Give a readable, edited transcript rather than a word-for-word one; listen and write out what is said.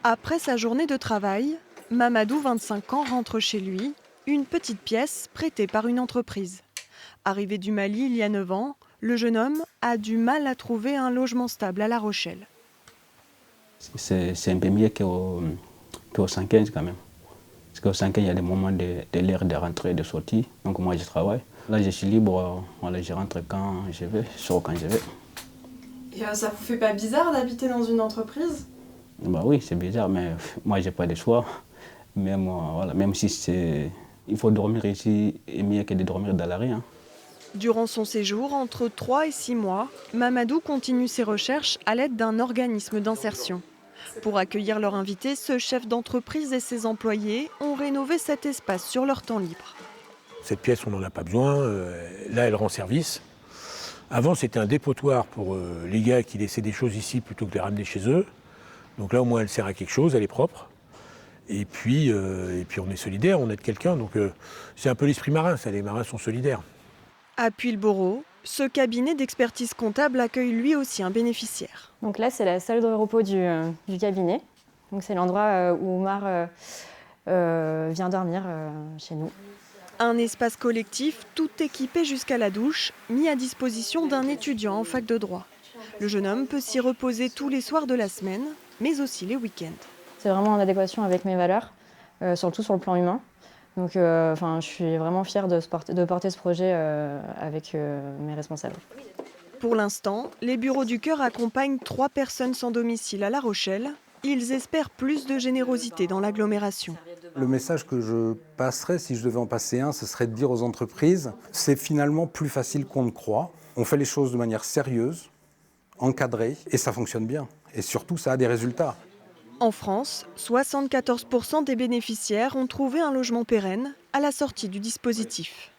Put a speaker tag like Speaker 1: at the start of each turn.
Speaker 1: Après sa journée de travail, Mamadou, 25 ans, rentre chez lui, une petite pièce prêtée par une entreprise. Arrivé du Mali il y a 9 ans, le jeune homme a du mal à trouver un logement stable à La Rochelle.
Speaker 2: C'est un peu mieux qu'au 5-15 quand même. Parce qu'au 5-15, il y a des moments de l'heure de rentrée et de sortie. Donc moi, je travaille. Là, je suis libre. Voilà, je rentre quand je vais, je sors quand je vais.
Speaker 1: Et ça vous fait pas bizarre d'habiter dans une entreprise ?
Speaker 2: Bah oui, c'est bizarre, mais moi, j'ai pas de choix. Même, voilà, même si il faut dormir ici, est mieux que de dormir dans la rue. Hein.
Speaker 1: Durant son séjour, entre 3 et 6 mois, Mamadou continue ses recherches à l'aide d'un organisme d'insertion. Pour accueillir leurs invités, ce chef d'entreprise et ses employés ont rénové cet espace sur leur temps libre.
Speaker 3: Cette pièce, on n'en a pas besoin. Là, elle rend service. Avant, c'était un dépotoir pour les gars qui laissaient des choses ici plutôt que de les ramener chez eux. Donc là, au moins, elle sert à quelque chose, elle est propre. Et puis on est solidaire, on aide quelqu'un. Donc c'est un peu l'esprit marin, ça, les marins sont solidaires.
Speaker 1: À Puyllboro, ce cabinet d'expertise comptable accueille lui aussi un bénéficiaire.
Speaker 4: Donc là, c'est la salle de repos du cabinet. Donc c'est l'endroit où Omar vient dormir chez nous.
Speaker 1: Un espace collectif, tout équipé jusqu'à la douche, mis à disposition d'un étudiant en fac de droit. Le jeune homme peut s'y reposer tous les soirs de la semaine, mais aussi les week-ends.
Speaker 4: C'est vraiment en adéquation avec mes valeurs, surtout sur le plan humain. Donc je suis vraiment fière de porter ce projet avec mes responsables.
Speaker 1: Pour l'instant, les Bureaux du Cœur accompagnent 3 personnes sans domicile à La Rochelle. Ils espèrent plus de générosité dans l'agglomération.
Speaker 5: Le message que je passerais, si je devais en passer un, ce serait de dire aux entreprises, c'est finalement plus facile qu'on ne croit. On fait les choses de manière sérieuse, encadrée, et ça fonctionne bien. Et surtout, ça a des résultats.
Speaker 1: En France, 74% des bénéficiaires ont trouvé un logement pérenne à la sortie du dispositif.